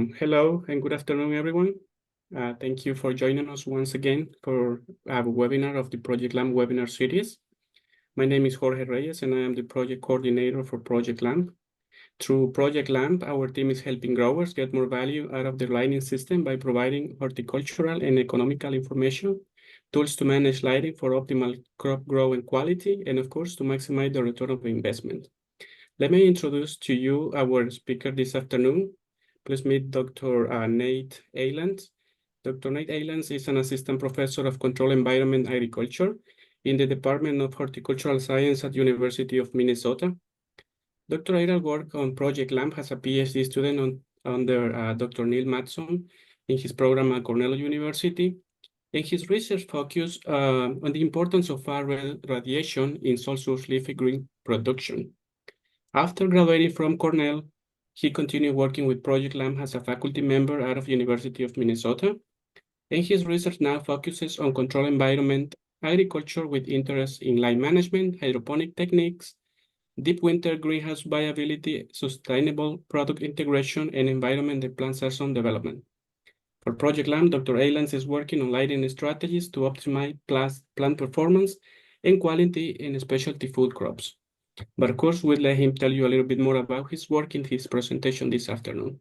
Hello and good afternoon, everyone. Thank you for joining us once again for our webinar of the Project LAMP webinar series. My name is Jorge Reyes and I am the project coordinator for Project LAMP. Through Project LAMP, our team is helping growers get more value out of their lighting system by providing horticultural and economical information, tools to manage lighting for optimal crop growth and quality, and of course, to maximize the return of investment. Let me introduce to you our speaker this afternoon. Please meet Dr. Nate Eylands. Dr. Nate Eylands is an assistant professor of controlled environment agriculture in the Department of Horticultural Science at University of Minnesota. Dr. Eylands worked on Project LAMP as a PhD student under Dr. Neil Matson in his program at Cornell University. And his research focused on the importance of far-red radiation in sole source leafy green production. After graduating from Cornell, he continued working with Project LAMP as a faculty member out of University of Minnesota, and his research now focuses on controlled environment agriculture with interest in light management, hydroponic techniques, deep winter greenhouse viability, sustainable product integration, and environment and plant season development. For Project LAMP, Dr. Eylands is working on lighting strategies to optimize plant performance and quality in specialty food crops. But of course, we'll let him tell you a little bit more about his work in his presentation this afternoon.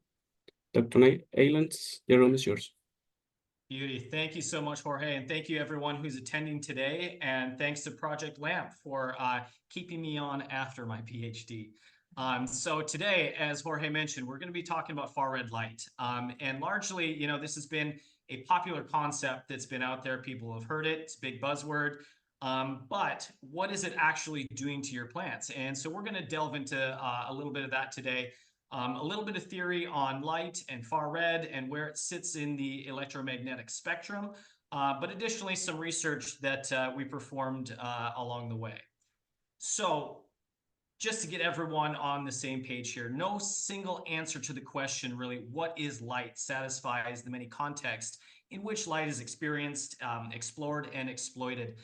Dr. Eylands, the room is yours. Beauty. Thank you so much, Jorge, and thank you everyone who's attending today. And thanks to Project LAMP for keeping me on after my PhD. So today, as Jorge mentioned, we're going to be talking about far red light. And largely, you know, this has been a popular concept that's been out there. People have heard it. It's a big buzzword. But what is it actually doing to your plants? And so we're going to delve into a little bit of that today. A little bit of theory on light and far red and where it sits in the electromagnetic spectrum, but additionally some research that we performed along the way. So just to get everyone on the same page here, no single answer to the question really, what is light, satisfies the many contexts in which light is experienced, explored, and exploited.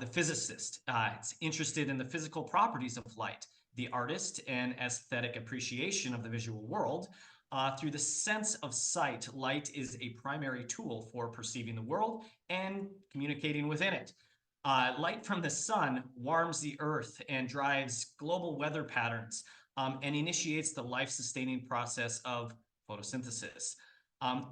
The physicist is interested in the physical properties of light, the artist and aesthetic appreciation of the visual world. Through the sense of sight, light is a primary tool for perceiving the world and communicating within it. Light from the sun warms the earth and drives global weather patterns and initiates the life-sustaining process of photosynthesis.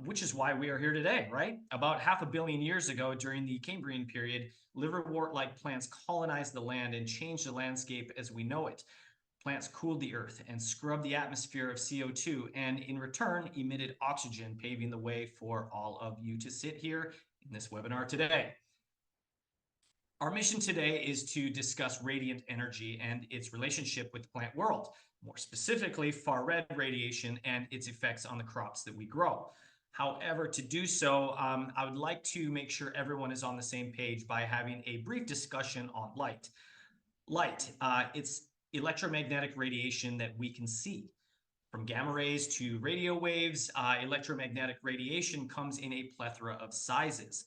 Which is why we are here today, right? About 500 million years ago, during the Cambrian period, liverwort-like plants colonized the land and changed the landscape as we know it. Plants cooled the earth and scrubbed the atmosphere of CO2, and in return emitted oxygen, paving the way for all of you to sit here in this webinar today. Our mission today is to discuss radiant energy and its relationship with the plant world, more specifically far red radiation and its effects on the crops that we grow. However, to do so, I would like to make sure everyone is on the same page by having a brief discussion on light. Light, it's electromagnetic radiation that we can see. From gamma rays to radio waves, electromagnetic radiation comes in a plethora of sizes.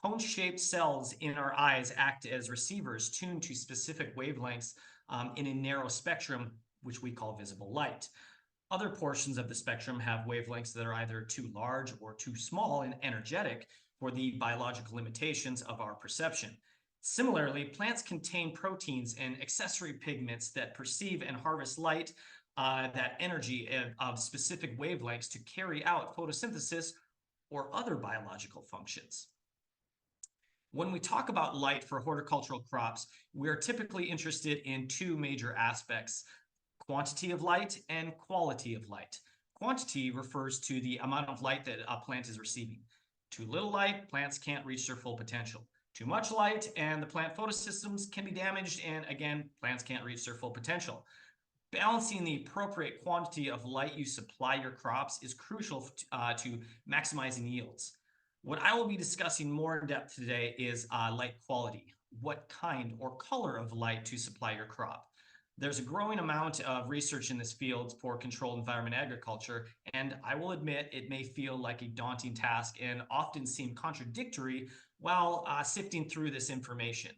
Cone-shaped cells in our eyes act as receivers tuned to specific wavelengths in a narrow spectrum, which we call visible light. Other portions of the spectrum have wavelengths that are either too large or too small and energetic for the biological limitations of our perception. Similarly, plants contain proteins and accessory pigments that perceive and harvest light, that energy of specific wavelengths to carry out photosynthesis or other biological functions. When we talk about light for horticultural crops, we're typically interested in two major aspects: quantity of light and quality of light. Quantity refers to the amount of light that a plant is receiving. Too little light, plants can't reach their full potential. Too much light and the plant photosystems can be damaged, and again, plants can't reach their full potential. Balancing the appropriate quantity of light you supply your crops is crucial to maximizing yields. What I will be discussing more in depth today is light quality, what kind or color of light to supply your crop. There's a growing amount of research in this field for controlled environment agriculture, and I will admit it may feel like a daunting task and often seem contradictory while sifting through this information.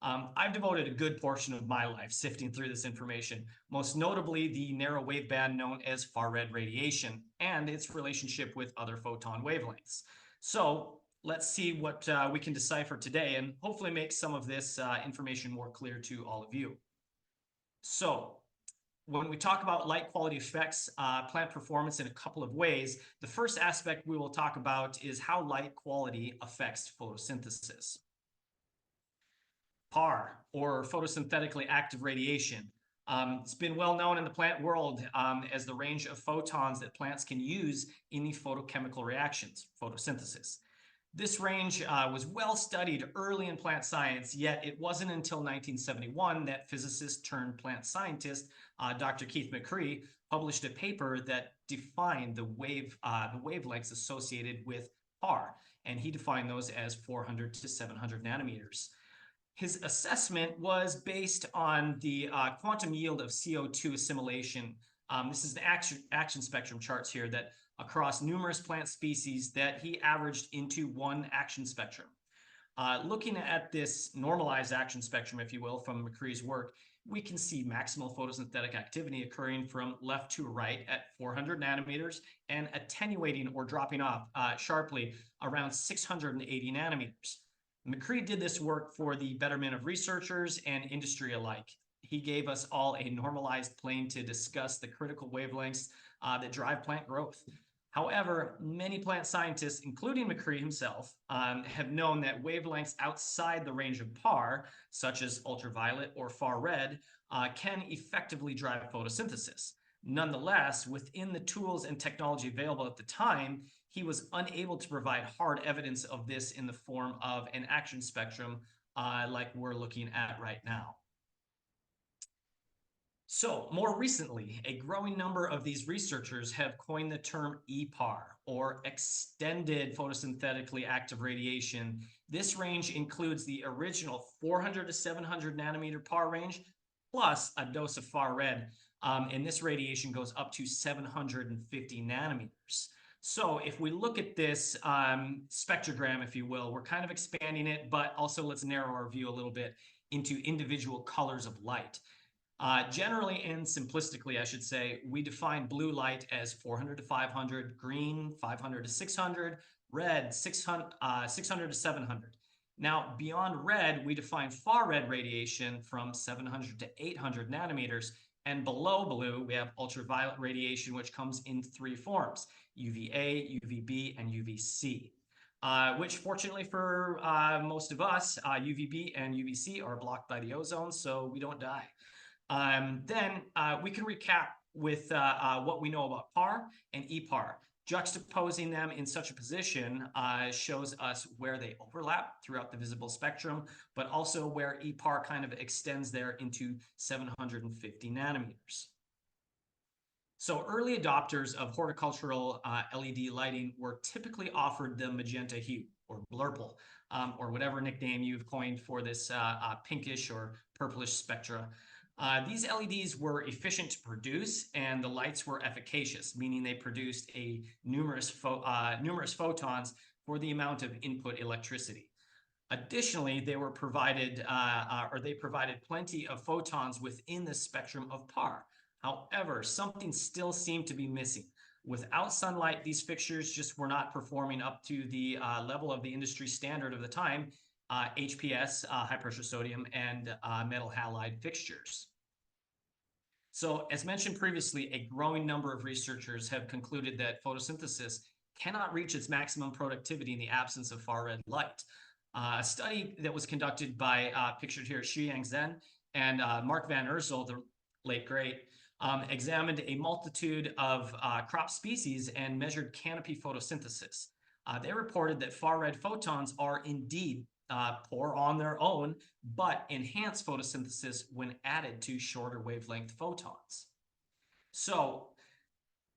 I've devoted a good portion of my life sifting through this information, most notably the narrow waveband known as far-red radiation and its relationship with other photon wavelengths. So let's see what we can decipher today and hopefully make some of this information more clear to all of you. So when we talk about light quality affects plant performance in a couple of ways, the first aspect we will talk about is how light quality affects photosynthesis. PAR, or photosynthetically active radiation. It's been well known in the plant world as the range of photons that plants can use in the photochemical reactions, photosynthesis. This range was well studied early in plant science, yet it wasn't until 1971 that physicist turned plant scientist Dr. Keith McCree published a paper that defined the wavelengths associated with PAR, and he defined those as 400 to 700 nanometers. His assessment was based on the quantum yield of CO2 assimilation. This is the action spectrum charts here that across numerous plant species that he averaged into one action spectrum. Looking at this normalized action spectrum, if you will, from McCree's work, we can see maximal photosynthetic activity occurring from left to right at 400 nanometers and attenuating or dropping off sharply around 680 nanometers. McCree did this work for the betterment of researchers and industry alike. He gave us all a normalized plane to discuss the critical wavelengths that drive plant growth. However, many plant scientists, including McCree himself, have known that wavelengths outside the range of PAR, such as ultraviolet or far red, can effectively drive photosynthesis. Nonetheless, within the tools and technology available at the time, he was unable to provide hard evidence of this in the form of an action spectrum like we're looking at right now. So more recently, a growing number of these researchers have coined the term EPAR, or extended photosynthetically active radiation. This range includes the original 400 to 700 nanometer PAR range, plus a dose of far red. And this radiation goes up to 750 nanometers. So if we look at this spectrogram, if you will, we're kind of expanding it, but also let's narrow our view a little bit into individual colors of light. Generally and simplistically, I should say, we define blue light as 400 to 500, green 500 to 600, red 600 to 700. Now, beyond red, we define far red radiation from 700 to 800 nanometers, and below blue, we have ultraviolet radiation, which comes in three forms: UVA, UVB, and UVC. Which fortunately for most of us, UVB and UVC are blocked by the ozone, so we don't die. Then we can recap with what we know about PAR and EPAR. Juxtaposing them in such a position shows us where they overlap throughout the visible spectrum, but also where EPAR kind of extends there into 750 nanometers. So early adopters of horticultural LED lighting were typically offered the magenta hue, or blurple, or whatever nickname you've coined for this pinkish or purplish spectra. These LEDs were efficient to produce, and the lights were efficacious, meaning they produced numerous photons for the amount of input electricity. Additionally, they provided plenty of photons within the spectrum of PAR. However, something still seemed to be missing. Without sunlight, these fixtures just were not performing up to the level of the industry standard of the time, HPS, high pressure sodium, and metal halide fixtures. So as mentioned previously, a growing number of researchers have concluded that photosynthesis cannot reach its maximum productivity in the absence of far red light. A study that was conducted by, pictured here, Shuyang Zhen and Mark Van Ursel, the late great, examined a multitude of crop species and measured canopy photosynthesis. They reported that far red photons are indeed poor on their own, but enhance photosynthesis when added to shorter wavelength photons. So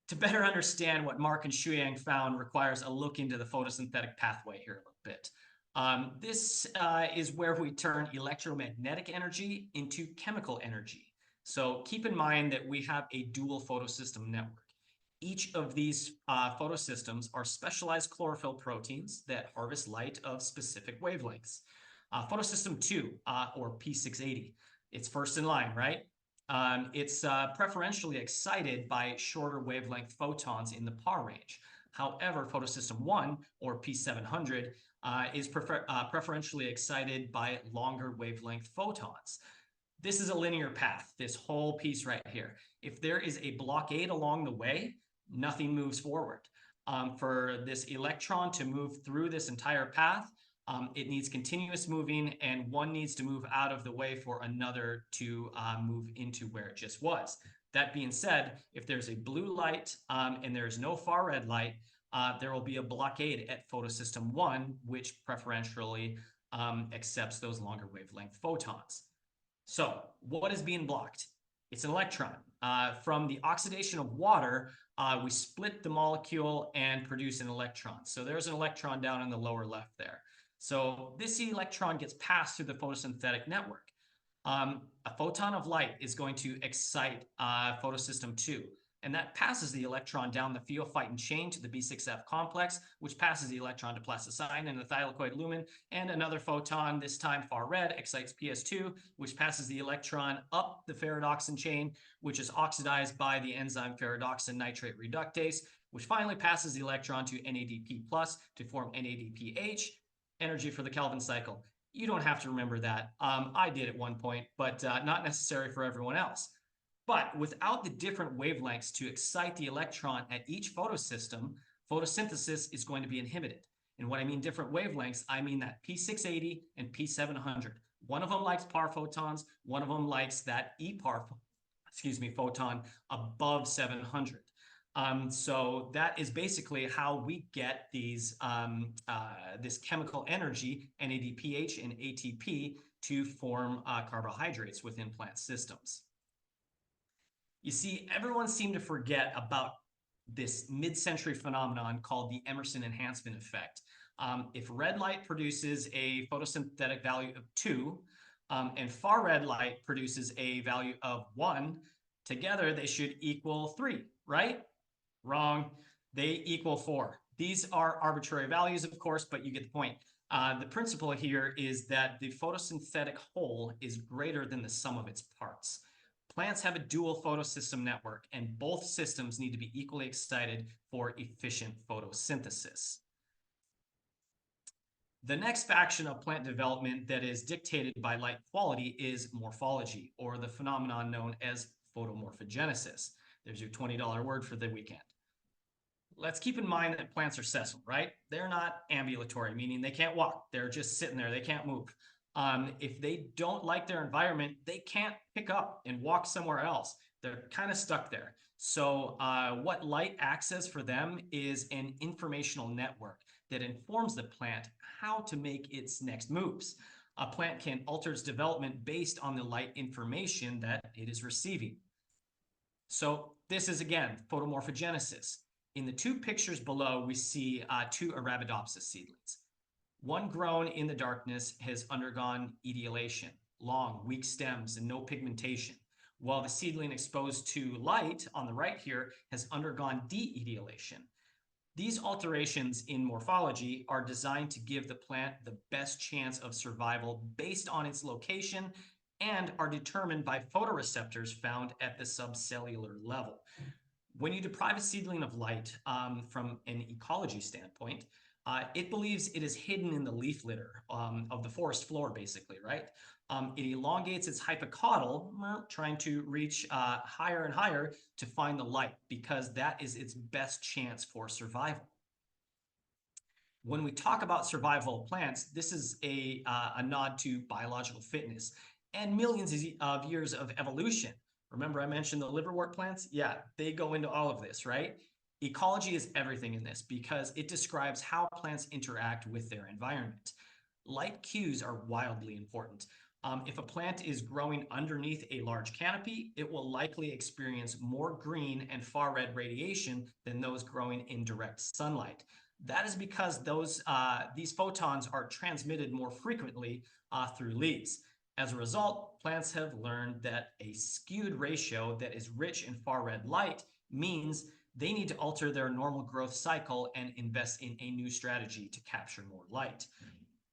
to better understand what Mark and Shuyang found requires a look into the photosynthetic pathway here a little bit. This is where we turn electromagnetic energy into chemical energy. So keep in mind that we have a dual photosystem network. Each of these photosystems are specialized chlorophyll proteins that harvest light of specific wavelengths. Photosystem 2, or P680, it's first in line, right? It's preferentially excited by shorter wavelength photons in the PAR range. However, photosystem 1, or P700, is preferentially excited by longer wavelength photons. This is a linear path, this whole piece right here. If there is a blockade along the way, nothing moves forward. For this electron to move through this entire path, it needs continuous moving, and one needs to move out of the way for another to move into where it just was. That being said, if there's a blue light and there's no far red light, there will be a blockade at photosystem 1, which preferentially accepts those longer wavelength photons. So what is being blocked? It's an electron. From the oxidation of water, we split the molecule and produce an electron. So there's an electron down in the lower left there. So this electron gets passed through the photosynthetic network. A photon of light is going to excite photosystem 2, and that passes the electron down the pheophytin chain to the B6F complex, which passes the electron to plasticine and the thylakoid lumen, and another photon, this time far red, excites PS2, which passes the electron up the ferredoxin chain, which is oxidized by the enzyme ferredoxin nitrate reductase, which finally passes the electron to NADP+ to form NADPH, energy for the Kelvin cycle. You don't have to remember that. I did at one point, but not necessary for everyone else. But without the different wavelengths to excite the electron at each photosystem, photosynthesis is going to be inhibited. And when I mean different wavelengths, I mean that P680 and P700. One of them likes PAR photons, one of them likes that EPAR, photon above 700. So that is basically how we get these this chemical energy, NADPH and ATP, to form carbohydrates within plant systems. You see, everyone seemed to forget about this mid-century phenomenon called the Emerson enhancement effect. If red light produces a photosynthetic value of 2, and far red light produces a value of 1, together they should equal 3, right? Wrong. They equal 4. These are arbitrary values, of course, but you get the point. The principle here is that the photosynthetic whole is greater than the sum of its parts. Plants have a dual photosystem network, and both systems need to be equally excited for efficient photosynthesis. The next faction of plant development that is dictated by light quality is morphology, or the phenomenon known as photomorphogenesis. There's your $20 word for the weekend. Let's keep in mind that plants are sessile, right? They're not ambulatory, meaning they can't walk. They're just sitting there. They can't move. If they don't like their environment, they can't pick up and walk somewhere else. They're kind of stuck there. So what light acts as for them is an informational network that informs the plant how to make its next moves. A plant can alter its development based on the light information that it is receiving. So this is, again, photomorphogenesis. In the two pictures below, we see two Arabidopsis seedlings. One grown in the darkness has undergone etiolation, long, weak stems, and no pigmentation, while the seedling exposed to light on the right here has undergone de-etiolation. These alterations in morphology are designed to give the plant the best chance of survival based on its location and are determined by photoreceptors found at the subcellular level. When you deprive a seedling of light from an ecology standpoint, it believes it is hidden in the leaf litter of the forest floor, basically, right? It elongates its hypocaudal, trying to reach higher and higher to find the light, because that is its best chance for survival. When we talk about survival of plants, this is a nod to biological fitness and millions of years of evolution. Remember I mentioned the liverwort plants? Yeah, they go into all of this, right? Ecology is everything in this because it describes how plants interact with their environment. Light cues are wildly important. If a plant is growing underneath a large canopy, it will likely experience more green and far red radiation than those growing in direct sunlight. That is because these photons are transmitted more frequently through leaves. As a result, plants have learned that a skewed ratio that is rich in far red light means they need to alter their normal growth cycle and invest in a new strategy to capture more light.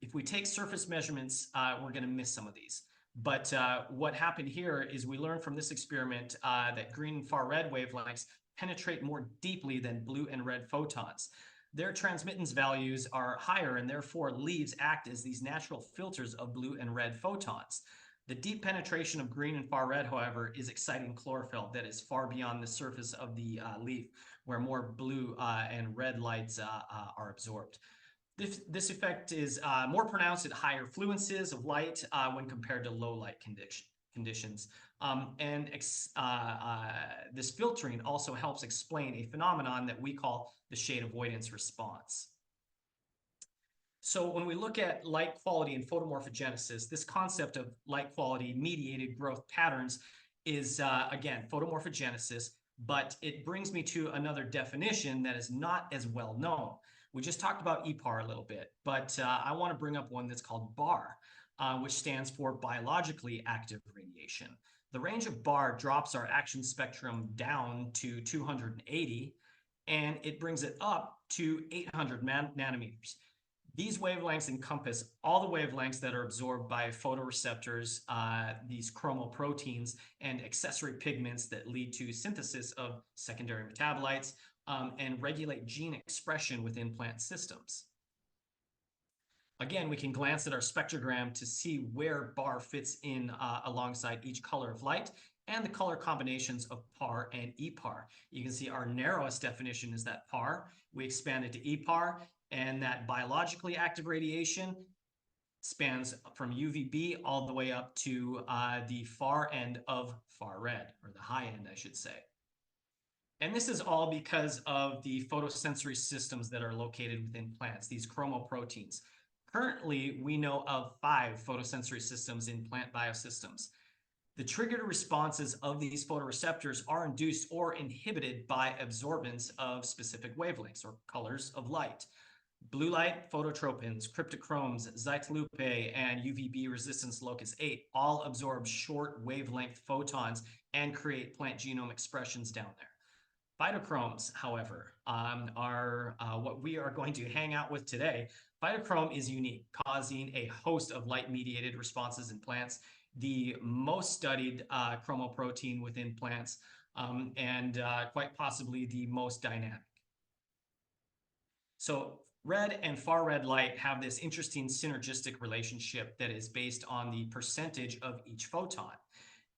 If we take surface measurements, we're going to miss some of these. But what happened here is we learned from this experiment that green and far red wavelengths penetrate more deeply than blue and red photons. Their transmittance values are higher, and therefore leaves act as these natural filters of blue and red photons. The deep penetration of green and far red, however, is exciting chlorophyll that is far beyond the surface of the leaf, where more blue and red lights are absorbed. This effect is more pronounced at higher fluences of light when compared to low light conditions. This filtering also helps explain a phenomenon that we call the shade avoidance response. So when we look at light quality and photomorphogenesis, this concept of light quality mediated growth patterns is, again, photomorphogenesis, but it brings me to another definition that is not as well known. We just talked about EPAR a little bit, but I want to bring up one that's called BAR, which stands for biologically active radiation. The range of BAR drops our action spectrum down to 280, and it brings it up to 800 nanometers. These wavelengths encompass all the wavelengths that are absorbed by photoreceptors, these chromoproteins, and accessory pigments that lead to synthesis of secondary metabolites and regulate gene expression within plant systems. Again, we can glance at our spectrogram to see where BAR fits in alongside each color of light and the color combinations of PAR and EPAR. You can see our narrowest definition is that PAR. We expanded to EPAR, and that biologically active radiation spans from UVB all the way up to the far end of far red, or the high end, I should say. And this is all because of the photosensory systems that are located within plants, these chromoproteins. Currently, we know of 5 photosensory systems in plant biosystems. The triggered responses of these photoreceptors are induced or inhibited by absorbance of specific wavelengths or colors of light. Blue light phototropins, cryptochromes, Zytolupae, and UVB resistance locus 8 all absorb short wavelength photons and create plant genome expressions down there. Phytochromes, however, are what we are going to hang out with today. Phytochrome is unique, causing a host of light-mediated responses in plants, the most studied chromoprotein within plants, and quite possibly the most dynamic. So red and far red light have this interesting synergistic relationship that is based on the percentage of each photon.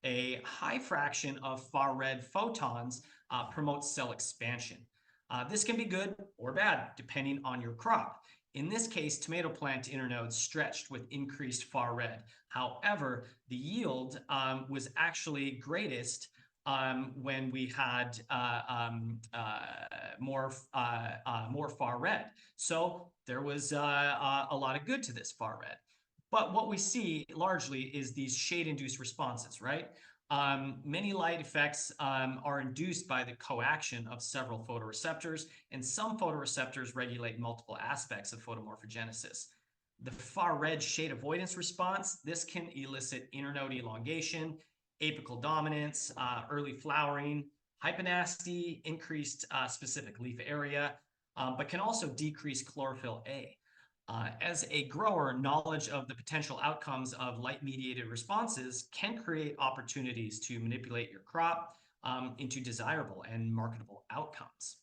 A high fraction of far red photons promotes cell expansion. This can be good or bad depending on your crop. In this case, tomato plant internodes stretched with increased far red. However, the yield was actually greatest when we had more far red. So there was a lot of good to this far red. But what we see largely is these shade-induced responses, right? Many light effects are induced by the coaction of several photoreceptors, and some photoreceptors regulate multiple aspects of photomorphogenesis. The far red shade avoidance response, this can elicit internode elongation, apical dominance, early flowering, hyponasty, increased specific leaf area, but can also decrease chlorophyll A. As a grower, knowledge of the potential outcomes of light-mediated responses can create opportunities to manipulate your crop into desirable and marketable outcomes.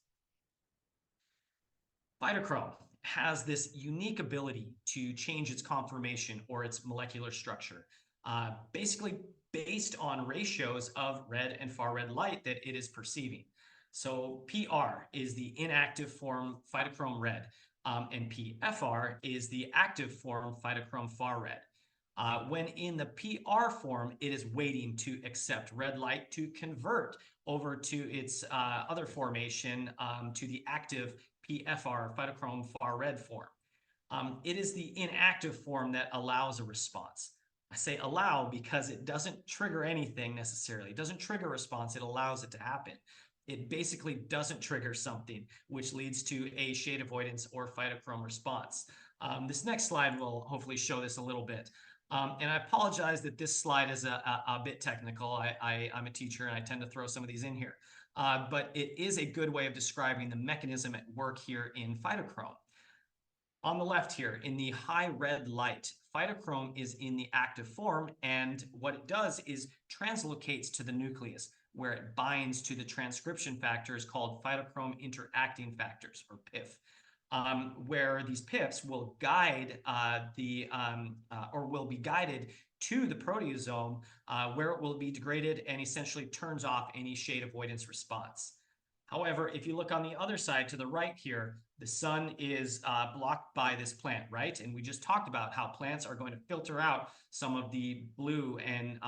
Phytochrome has this unique ability to change its conformation or its molecular structure, basically based on ratios of red and far red light that it is perceiving. So PR is the inactive form phytochrome red, and PFR is the active form phytochrome far red. When in the PR form, it is waiting to accept red light to convert over to its other formation, to the active PFR, phytochrome far red form. It is the inactive form that allows a response. I say allow because it doesn't trigger anything necessarily. It doesn't trigger a response, it allows it to happen. It basically doesn't trigger something, which leads to a shade avoidance or phytochrome response. This next slide will hopefully show this a little bit. And I apologize that this slide is a bit technical. I'm a teacher and I tend to throw some of these in here. But it is a good way of describing the mechanism at work here in phytochrome. On the left here, in the high red light, phytochrome is in the active form, and what it does is translocates to the nucleus, where it binds to the transcription factors called phytochrome interacting factors, or PIF, where these PIFs will guide or will be guided to the proteasome, where it will be degraded and essentially turns off any shade avoidance response. However, if you look on the other side to the right here, the sun is blocked by this plant, right? And we just talked about how plants are going to filter out some of the blue and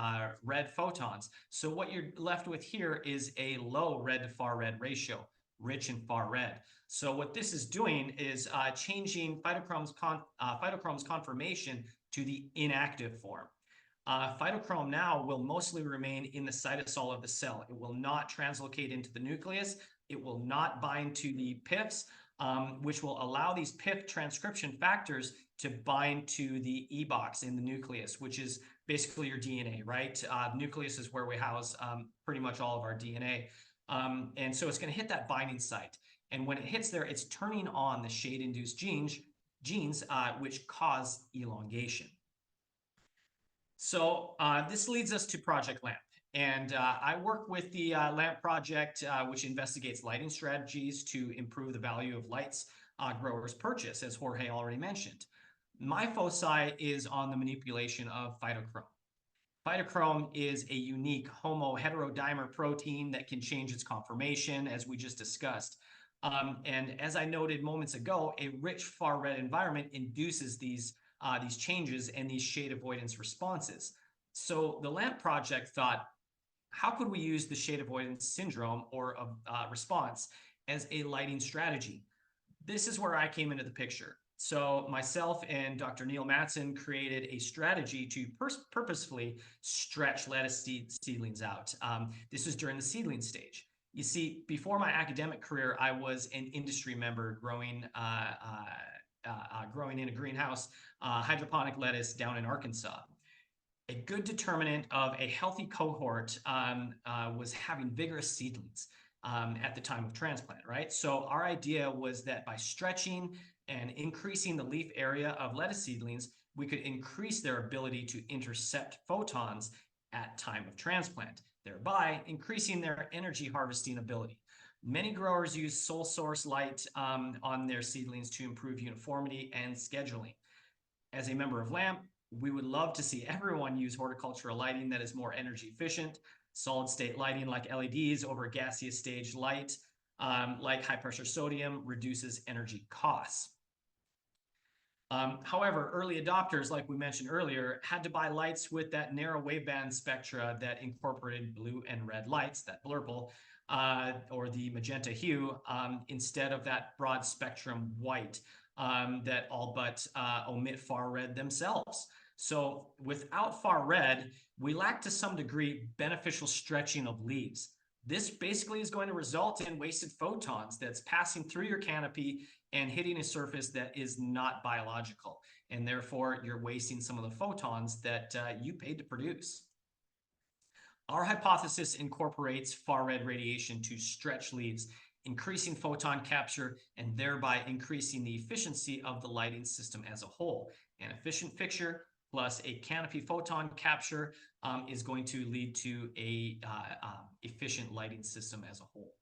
red photons. So what you're left with here is a low red to far red ratio, rich in far red. So what this is doing is changing phytochrome's conformation to the inactive form. Phytochrome now will mostly remain in the cytosol of the cell. It will not translocate into the nucleus. It will not bind to the PIFs, which will allow these PIF transcription factors to bind to the E-box in the nucleus, which is basically your DNA, right? The nucleus is where we house pretty much all of our DNA. And so it's going to hit that binding site. And when it hits there, it's turning on the shade-induced genes which cause elongation. So this leads us to Project LAMP. And I work with the LAMP project, which investigates lighting strategies to improve the value of lights growers purchase, as Jorge already mentioned. My foci is on the manipulation of phytochrome. Phytochrome is a unique homoheterodimer protein that can change its conformation, as we just discussed. And as I noted moments ago, a rich far red environment induces these changes and these shade avoidance responses. So the LAMP project thought, how could we use the shade avoidance syndrome or response as a lighting strategy? This is where I came into the picture. So myself and Dr. Neil Matson created a strategy to purposefully stretch lettuce seedlings out. This was during the seedling stage. You see, before my academic career, I was an industry member growing in a greenhouse hydroponic lettuce down in Arkansas. A good determinant of a healthy cohort was having vigorous seedlings at the time of transplant, right? So our idea was that by stretching and increasing the leaf area of lettuce seedlings, we could increase their ability to intercept photons at time of transplant, thereby increasing their energy harvesting ability. Many growers use sole source light on their seedlings to improve uniformity and scheduling. As a member of LAMP, we would love to see everyone use horticultural lighting that is more energy efficient, solid state lighting like LEDs over gaseous stage light, like high pressure sodium, reduces energy costs. However, early adopters, like we mentioned earlier, had to buy lights with that narrow waveband spectra that incorporated blue and red lights, that blurple, or the magenta hue, instead of that broad spectrum white that all but omit far red themselves. So without far red, we lack to some degree beneficial stretching of leaves. This basically is going to result in wasted photons that's passing through your canopy and hitting a surface that is not biological. And therefore, you're wasting some of the photons that you paid to produce. Our hypothesis incorporates far red radiation to stretch leaves, increasing photon capture and thereby increasing the efficiency of the lighting system as a whole. An efficient fixture plus a canopy photon capture is going to lead to a efficient lighting system as a whole.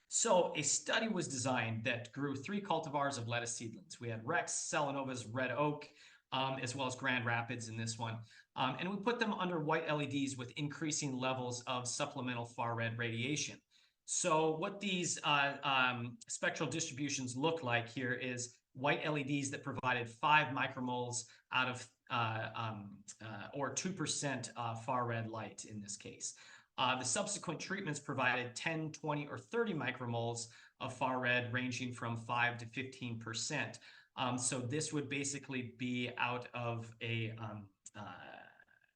So a study was designed that grew 3 cultivars of lettuce seedlings. We had Rex, Selenova's Red Oak, as well as Grand Rapids in this one. And we put them under white LEDs with increasing levels of supplemental far red radiation. So what these spectral distributions look like here is white LEDs that provided 5 micromoles out of, or 2% far red light in this case. The subsequent treatments provided 10, 20, or 30 micromoles of far red ranging from 5 to 15%. So this would basically be out of a,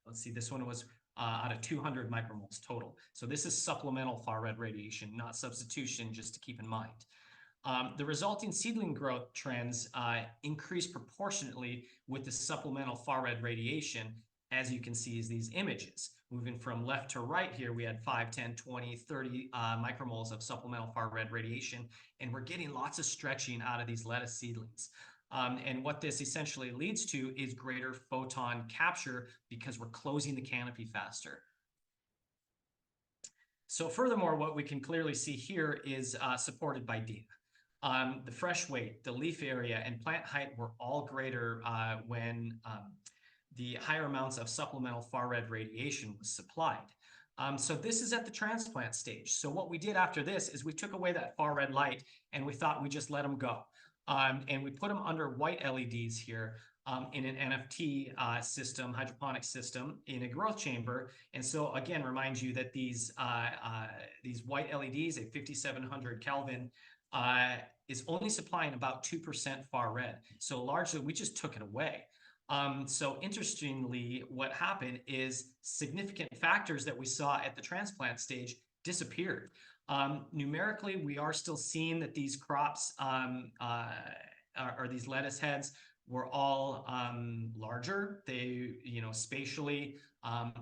let's see, this one was out of 200 micromoles total. So this is supplemental far red radiation, not substitution, just to keep in mind. The resulting seedling growth trends increase proportionately with the supplemental far red radiation, as you can see, is these images. Moving from left to right here, we had 5, 10, 20, 30 micromoles of supplemental far-red radiation, and we're getting lots of stretching out of these lettuce seedlings. And what this essentially leads to is greater photon capture because we're closing the canopy faster. So furthermore, what we can clearly see here is supported by data. The fresh weight, the leaf area, and plant height were all greater when the higher amounts of supplemental far-red radiation was supplied. So this is at the transplant stage. So what we did after this is we took away that far-red light and we thought we just let them go. And we put them under white LEDs here in an NFT system, hydroponic system, in a growth chamber. And so again, remind you that these white LEDs at 5700 Kelvin is only supplying about 2% far red. So largely, we just took it away. So interestingly, what happened is significant factors that we saw at the transplant stage disappeared. Numerically, we are still seeing that these crops or these lettuce heads were all larger. They, spatially,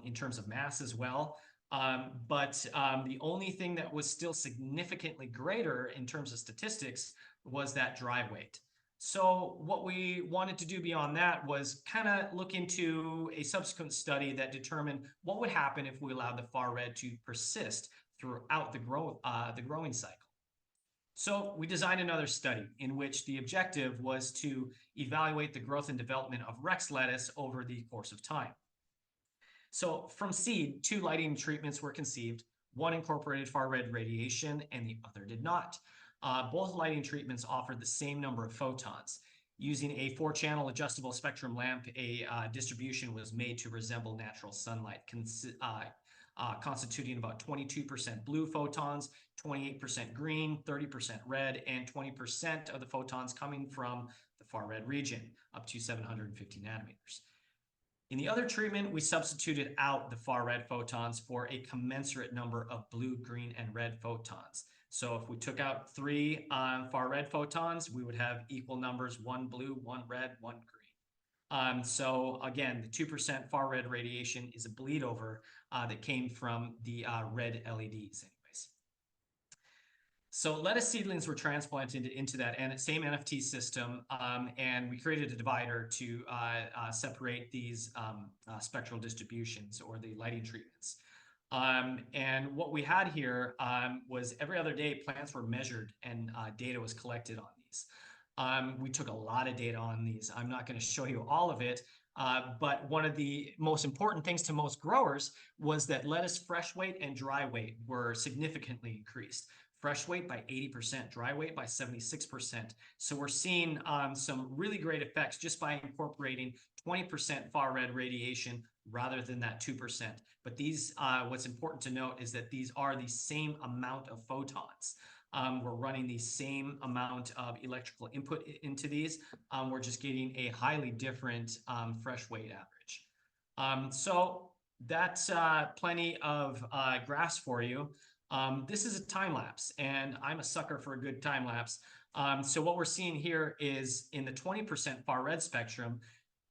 in terms of mass as well. But the only thing that was still significantly greater in terms of statistics was that dry weight. So what we wanted to do beyond that was kind of look into a subsequent study that determined what would happen if we allowed the far red to persist throughout the growing cycle. So we designed another study in which the objective was to evaluate the growth and development of Rex lettuce over the course of time. So from seed, 2 lighting treatments were conceived. One incorporated far-red radiation and the other did not. Both lighting treatments offered the same number of photons. Using a 4-channel adjustable spectrum lamp, a distribution was made to resemble natural sunlight, constituting about 22% blue photons, 28% green, 30% red, and 20% of the photons coming from the far-red region, up to 750 nanometers. In the other treatment, we substituted out the far-red photons for a commensurate number of blue, green, and red photons. So if we took out 3 far-red photons, we would have equal numbers, 1 blue, 1 red, 1 green. So again, the 2% far-red radiation is a bleed over that came from the red LEDs anyways. So lettuce seedlings were transplanted into that same NFT system, and we created a divider to separate these spectral distributions or the lighting treatments. And what we had here was every other day plants were measured and data was collected on these. We took a lot of data on these. I'm not going to show you all of it, but one of the most important things to most growers was that lettuce fresh weight and dry weight were significantly increased. Fresh weight by 80%, dry weight by 76%. So we're seeing some really great effects just by incorporating 20% far-red radiation rather than that 2%. But these, what's important to note is that these are the same amount of photons. We're running the same amount of electrical input into these. We're just getting a highly different fresh weight average. So that's plenty of graphs for you. This is a time lapse, and I'm a sucker for a good time lapse. So what we're seeing here is in the 20% far red spectrum,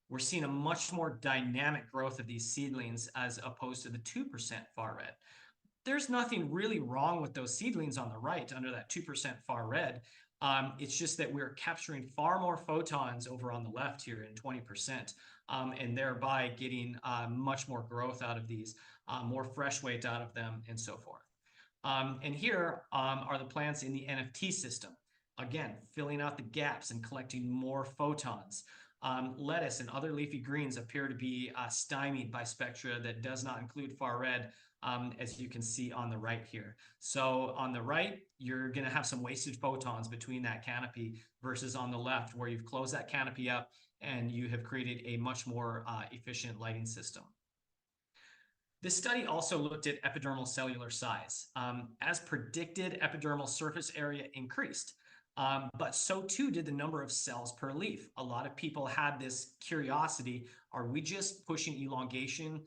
we're seeing a much more dynamic growth of these seedlings as opposed to the 2% far red. There's nothing really wrong with those seedlings on the right under that 2% far red. It's just that we're capturing far more photons over on the left here in 20%, and thereby getting much more growth out of these, more fresh weight out of them, and so forth. And here are the plants in the NFT system. Again, filling out the gaps and collecting more photons. Lettuce and other leafy greens appear to be stymied by spectra that does not include far red, as you can see on the right here. So on the right, you're going to have some wasted photons between that canopy versus on the left where you've closed that canopy up and you have created a much more efficient lighting system. This study also looked at epidermal cellular size. As predicted, epidermal surface area increased, but so too did the number of cells per leaf. A lot of people had this curiosity, are we just pushing elongation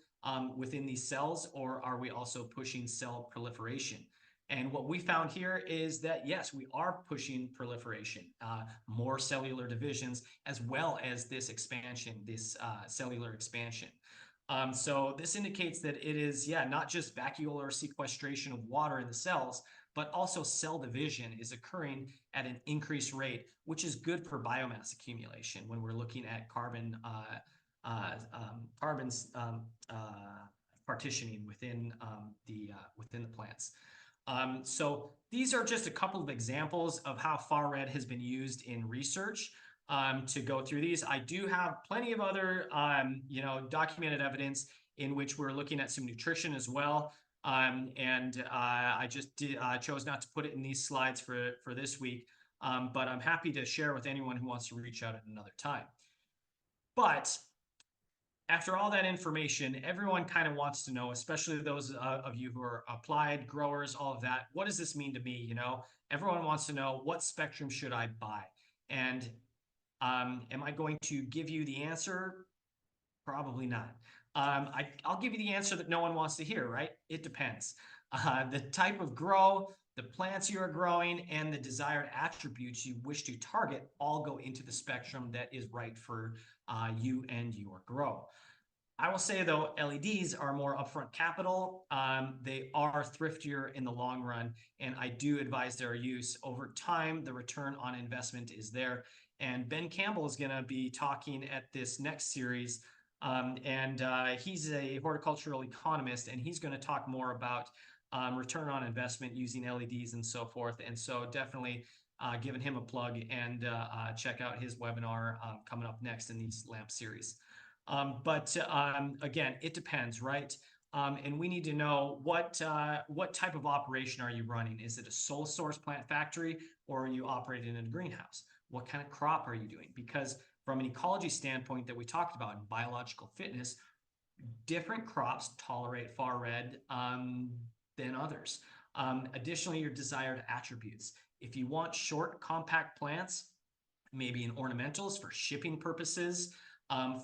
within these cells, or are we also pushing cell proliferation? And what we found here is that, yes, we are pushing proliferation, more cellular divisions, as well as this expansion, this cellular expansion. So this indicates that it is, yeah, not just vacuolar sequestration of water in the cells, but also cell division is occurring at an increased rate, which is good for biomass accumulation when we're looking at carbon's partitioning within within the plants. So these are just a couple of examples of how far red has been used in research. To go through these, I do have plenty of other documented evidence in which we're looking at some nutrition as well. I just chose not to put it in these slides for this week, but I'm happy to share with anyone who wants to reach out at another time. But after all that information, everyone kind of wants to know, especially those of you who are applied growers, all of that, what does this mean to me? Everyone wants to know, what spectrum should I buy? And am I going to give you the answer? Probably not. I'll give you the answer that no one wants to hear, right? It depends. The type of grow, the plants you are growing, and the desired attributes you wish to target all go into the spectrum that is right for you and your grow. I will say, though, LEDs are more upfront capital. They are thriftier in the long run, and I do advise their use. Over time, the return on investment is there. And Ben Campbell is going to be talking at this next series, he's a horticultural economist, and he's going to talk more about return on investment using LEDs and so forth. And so definitely giving him a plug, and check out his webinar coming up next in these lamp series. Again, it depends, right? And we need to know what type of operation are you running? Is it a sole source plant factory, or are you operating in a greenhouse? What kind of crop are you doing? Because from an ecology standpoint that we talked about in biological fitness, different crops tolerate far red than others. Additionally, your desired attributes. If you want short, compact plants, maybe in ornamentals for shipping purposes,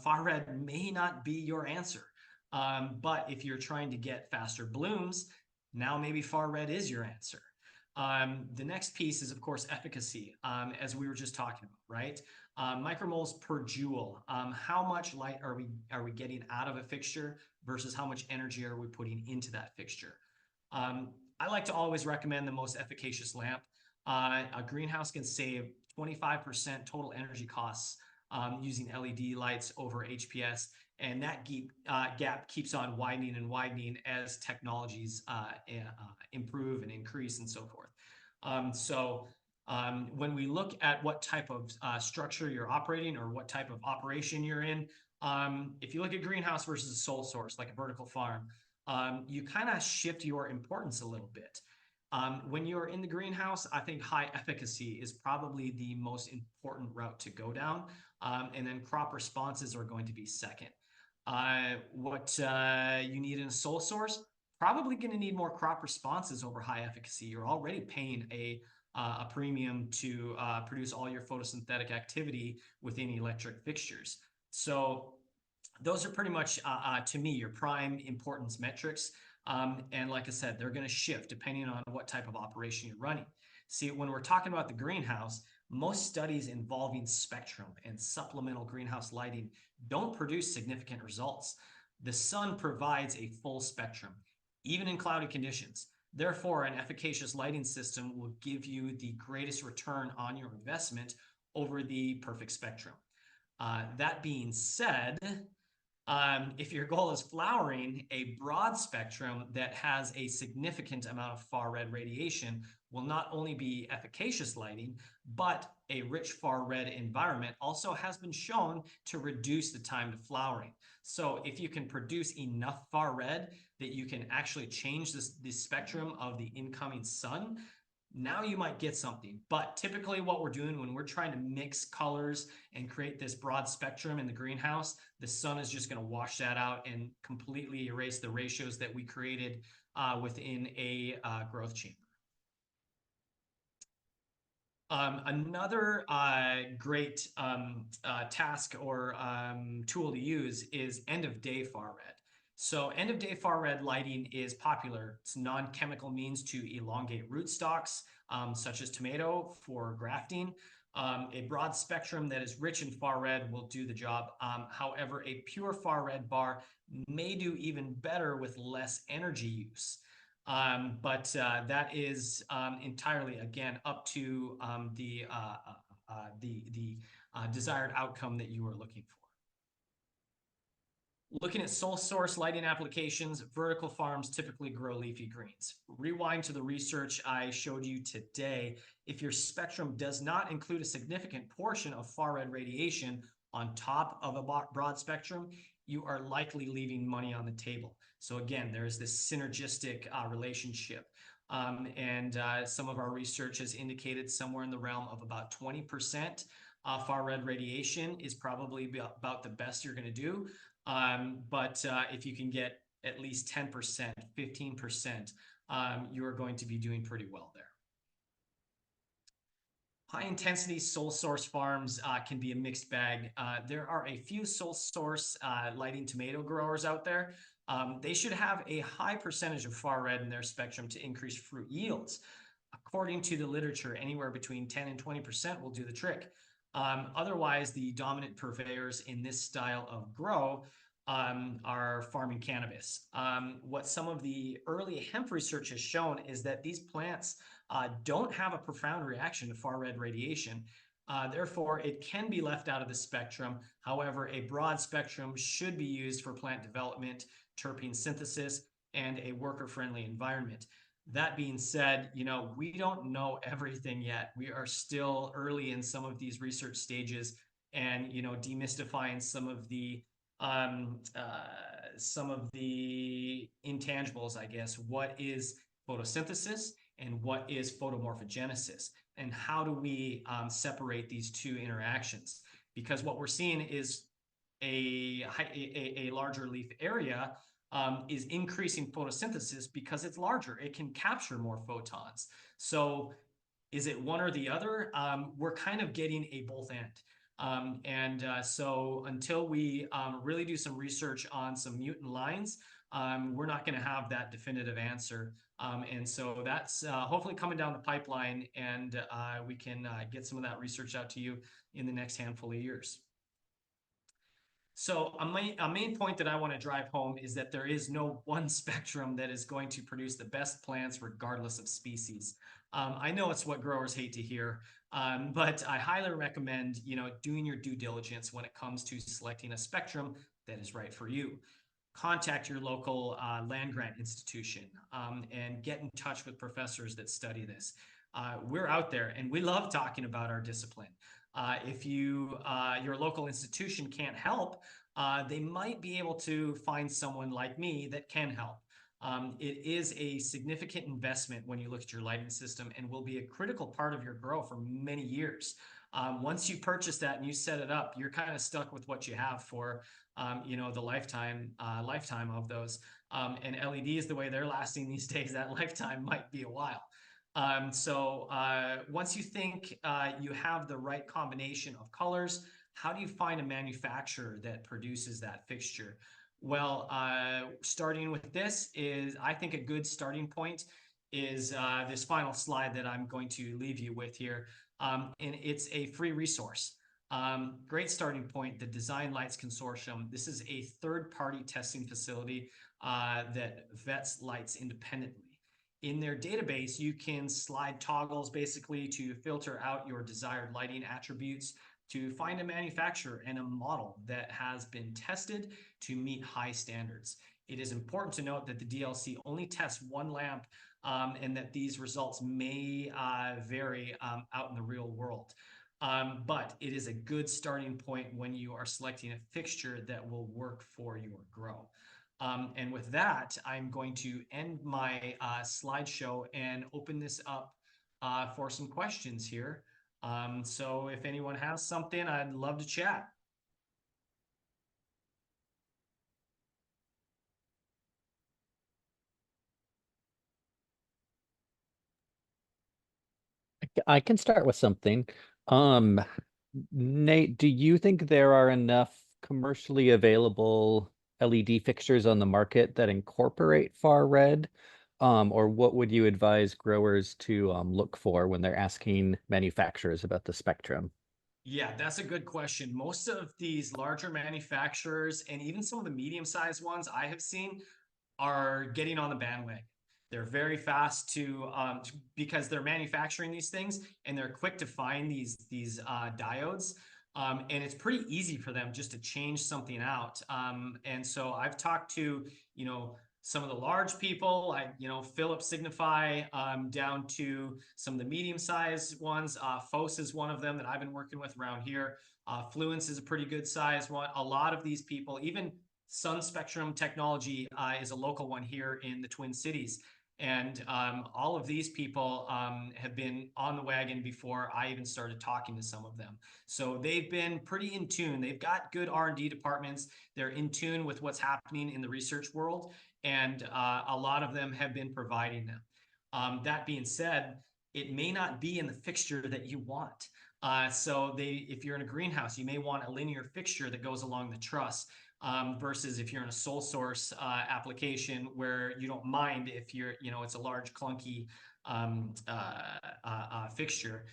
far red may not be your answer. But if you're trying to get faster blooms, now maybe far red is your answer. The next piece is, of course, efficacy, as we were just talking about, right? Micromoles per joule. How much light are we getting out of a fixture versus how much energy are we putting into that fixture? I like to always recommend the most efficacious lamp. A greenhouse can save 25% total energy costs using LED lights over HPS, and that gap keeps on widening and widening as technologies improve and increase and so forth. When we look at what type of structure you're operating, or what type of operation you're in, if you look at greenhouse versus a sole source, like a vertical farm, you kind of shift your importance a little bit. When you're in the greenhouse, I think high efficacy is probably the most important route to go down, and then crop responses are going to be second. What you need in a sole source, probably going to need more crop responses over high efficacy. You're already paying a premium to produce all your photosynthetic activity within electric fixtures. So those are pretty much, to me, your prime importance metrics. And like I said, they're going to shift depending on what type of operation you're running. See, when we're talking about the greenhouse, most studies involving spectrum and supplemental greenhouse lighting don't produce significant results. The sun provides a full spectrum, even in cloudy conditions. Therefore, an efficacious lighting system will give you the greatest return on your investment over the perfect spectrum. That being said, if your goal is flowering, a broad spectrum that has a significant amount of far red radiation will not only be efficacious lighting, but a rich far red environment also has been shown to reduce the time to flowering. So if you can produce enough far red that you can actually change the spectrum of the incoming sun, now you might get something. But typically what we're doing when we're trying to mix colors and create this broad spectrum in the greenhouse, the sun is just going to wash that out and completely erase the ratios that we created within a growth chamber. Another great task or tool to use is end-of-day far red. So end-of-day far red lighting is popular. It's non-chemical means to elongate rootstocks, such as tomato for grafting. A broad spectrum that is rich in far red will do the job. However, a pure far red bar may do even better with less energy use. But that is entirely, again, up to the desired outcome that you are looking for. Looking at sole source lighting applications, vertical farms typically grow leafy greens. Rewind to the research I showed you today. If your spectrum does not include a significant portion of far red radiation on top of a broad spectrum, you are likely leaving money on the table. So again, there's this synergistic relationship. Some of our research has indicated somewhere in the realm of about 20% far red radiation is probably about the best you're going to do. But if you can get at least 10%, 15%, you are going to be doing pretty well there. High intensity sole source farms can be a mixed bag. There are a few sole source lighting tomato growers out there. They should have a high percentage of far red in their spectrum to increase fruit yields. According to the literature, anywhere between 10 and 20% will do the trick. Otherwise, the dominant purveyors in this style of grow are farming cannabis. What some of the early hemp research has shown is that these plants don't have a profound reaction to far red radiation. Therefore, it can be left out of the spectrum. However, a broad spectrum should be used for plant development, terpene synthesis, and a worker-friendly environment. That being said, we don't know everything yet. We are still early in some of these research stages, and demystifying some of the intangibles, I guess. What is photosynthesis and what is photomorphogenesis, and how do we separate these two interactions? Because what we're seeing is a larger leaf area is increasing photosynthesis because it's larger. It can capture more photons. So is it one or the other? We're kind of getting a both end. So until we really do some research on some mutant lines, we're not going to have that definitive answer. And so that's hopefully coming down the pipeline, and we can get some of that research out to you in the next handful of years. So a main point that I want to drive home is that there is no one spectrum that is going to produce the best plants regardless of species. I know it's what growers hate to hear, but I highly recommend doing your due diligence when it comes to selecting a spectrum that is right for you. Contact your local land grant institution and get in touch with professors that study this. We're out there and we love talking about our discipline. If your local institution can't help, they might be able to find someone like me that can help. It is a significant investment when you look at your lighting system, and will be a critical part of your grow for many years. Once you purchase that and you set it up, you're kind of stuck with what you have for the lifetime of those. And LEDs, the way they're lasting these days, that lifetime might be a while. So once you think you have the right combination of colors, how do you find a manufacturer that produces that fixture? Well, starting with this is, I think, a good starting point is this final slide that I'm going to leave you with here. And it's a free resource. Great starting point, the Design Lights Consortium. This is a third-party testing facility that vets lights independently. In their database, you can slide toggles basically to filter out your desired lighting attributes, to find a manufacturer and a model that has been tested to meet high standards. It is important to note that the DLC only tests one lamp, and that these results may vary out in the real world. But it is a good starting point when you are selecting a fixture that will work for your grow. And with that, I'm going to end my slideshow and open this up for some questions here. So if anyone has something, I'd love to chat. I can start with something. Nate, do you think there are enough commercially available LED fixtures on the market that incorporate far red? Or what would you advise growers to look for when they're asking manufacturers about the spectrum? Yeah, that's a good question. Most of these larger manufacturers and even some of the medium-sized ones I have seen are getting on the bandwagon. They're very fast because they're manufacturing these things and they're quick to find these diodes. And it's pretty easy for them just to change something out. And so I've talked to, some of the large people, like, Philips Signify, down to some of the medium-sized ones. Fos is one of them that I've been working with around here. Fluence is a pretty good size one. A lot of these people, even Sun Spectrum Technology is a local one here in the Twin Cities. And all of these people have been on the wagon before I even started talking to some of them. So they've been pretty in tune. They've got good R&D departments. They're in tune with what's happening in the research world. And a lot of them have been providing them. That being said, it may not be in the fixture that you want. So if you're in a greenhouse, you may want a linear fixture that goes along the truss. Versus if you're in a sole source application where you don't mind if it's a large clunky fixture.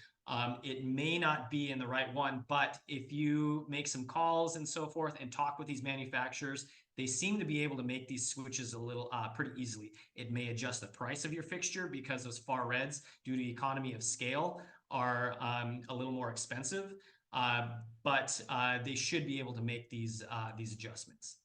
It may not be in the right one, but if you make some calls and so forth and talk with these manufacturers, they seem to be able to make these switches a little pretty easily. It may adjust the price of your fixture because those far reds, due to economy of scale, are a little more expensive. But they should be able to make these adjustments.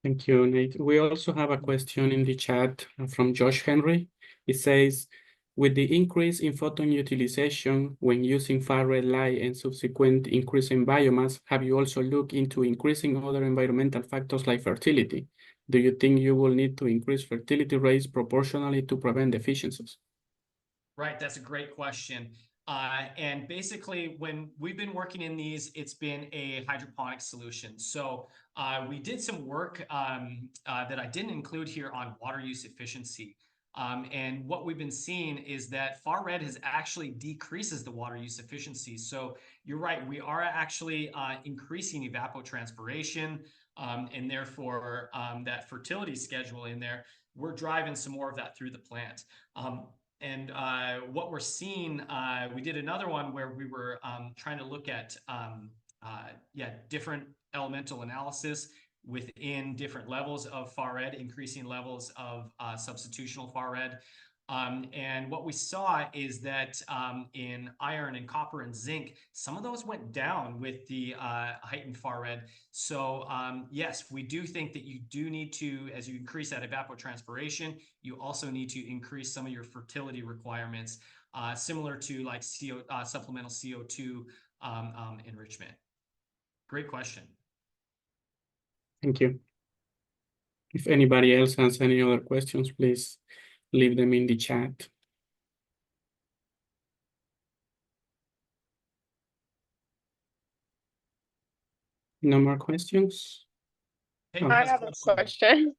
Thank you, Nate. We also have a question in the chat from Josh Henry. It says, with the increase in photon utilization when using far red light and subsequent increase in biomass, have you also looked into increasing other environmental factors like fertility? Do you think you will need to increase fertility rates proportionally to prevent deficiencies? Right, that's a great question. And basically, when we've been working in these, it's been a hydroponic solution. So we did some work that I didn't include here on water use efficiency. And what we've been seeing is that far red has actually decreases the water use efficiency. So you're right, we are actually increasing evapotranspiration, and therefore that fertility schedule in there, we're driving some more of that through the plant. And what we're seeing, we did another one where we were trying to look at different elemental analysis within different levels of far red, increasing levels of substitutional far red. And what we saw is that in iron and copper and zinc, some of those went down with the heightened far red. So yes, we do think that you do need to, as you increase that evapotranspiration, you also need to increase some of your fertility requirements, similar to like supplemental CO2 enrichment. Great question. Thank you. If anybody else has any other questions, please leave them in the chat. No more questions? Hey, I have a question.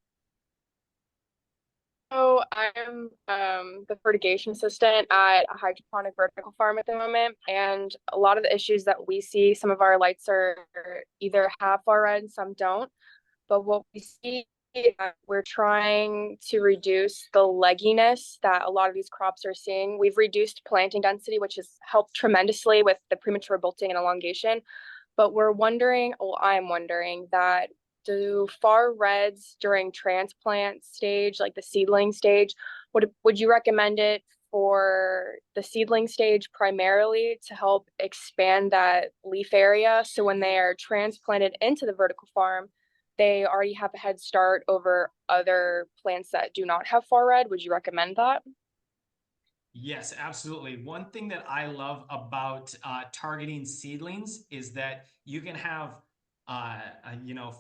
So I'm the fertigation assistant at a hydroponic vertical farm at the moment, and a lot of the issues that we see, some of our lights are either have far red, some don't. But what we see is that we're trying to reduce the legginess that a lot of these crops are seeing. We've reduced planting density, which has helped tremendously with the premature bolting and elongation. But I'm wondering that do far reds during transplant stage, like the seedling stage, would you recommend it for the seedling stage primarily to help expand that leaf area? So when they are transplanted into the vertical farm, they already have a head start over other plants that do not have far red. Would you recommend that? Yes, absolutely. One thing that I love about targeting seedlings is that you can have,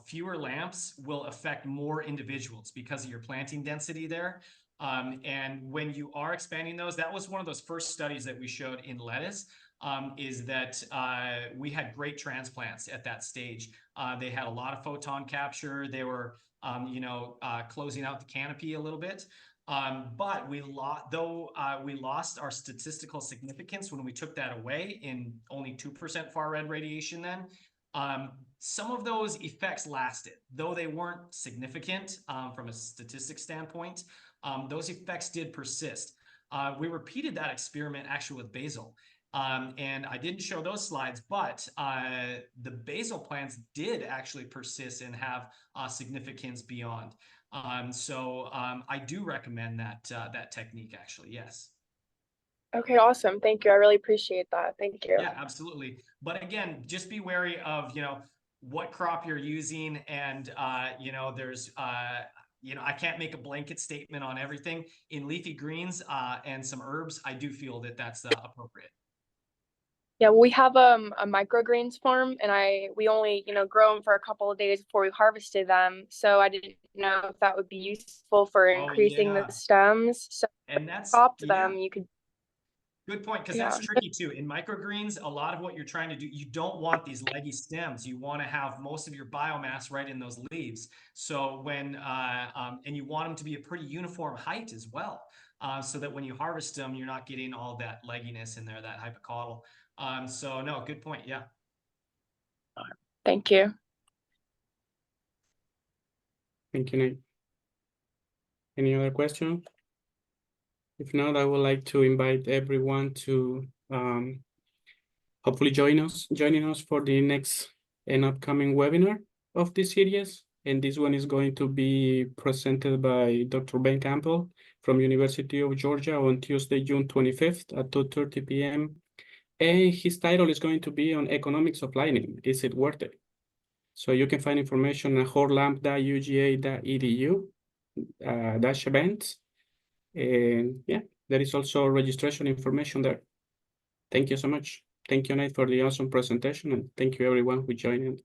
fewer lamps will affect more individuals because of your planting density there. And when you are expanding those, that was one of those first studies that we showed in lettuce, is that we had great transplants at that stage. They had a lot of photon capture. They were, closing out the canopy a little bit. But we lost our statistical significance when we took that away in only 2% far red radiation then. Some of those effects lasted, though they weren't significant from a statistics standpoint. Those effects did persist. We repeated that experiment actually with basil. And I didn't show those slides, but the basil plants did actually persist and have significance beyond. So I do recommend that technique actually, yes. Okay, awesome. Thank you. I really appreciate that. Thank you. Yeah, absolutely. But again, just be wary of, what crop you're using. And, there's, I can't make a blanket statement on everything. In leafy greens and some herbs, I do feel that that's appropriate. Yeah, we have a microgreens farm, and we only grow them for a couple of days before we harvested them. So I didn't know if that would be useful for increasing the stems. So and that's chopped them. You could. Good point, because that's tricky too. In microgreens, a lot of what you're trying to do, you don't want these leggy stems. You want to have most of your biomass right in those leaves. So when, and you want them to be a pretty uniform height as well, so that when you harvest them, you're not getting all that legginess in there, that hypocaudal. So no, good point, yeah. Thank you. Thank you, Nate. Any other question? If not, I would like to invite everyone to hopefully joining us for the next and upcoming webinar of this series. And this one is going to be presented by Dr. Ben Campbell from University of Georgia on Tuesday, June 25th at 2:30 p.m. And his title is going to be on economics of lighting. Is it worth it? So you can find information at horlamp.uga.edu /events. And yeah, there is also registration information there. Thank you so much. Thank you, Nate, for the awesome presentation, and thank you everyone who joined.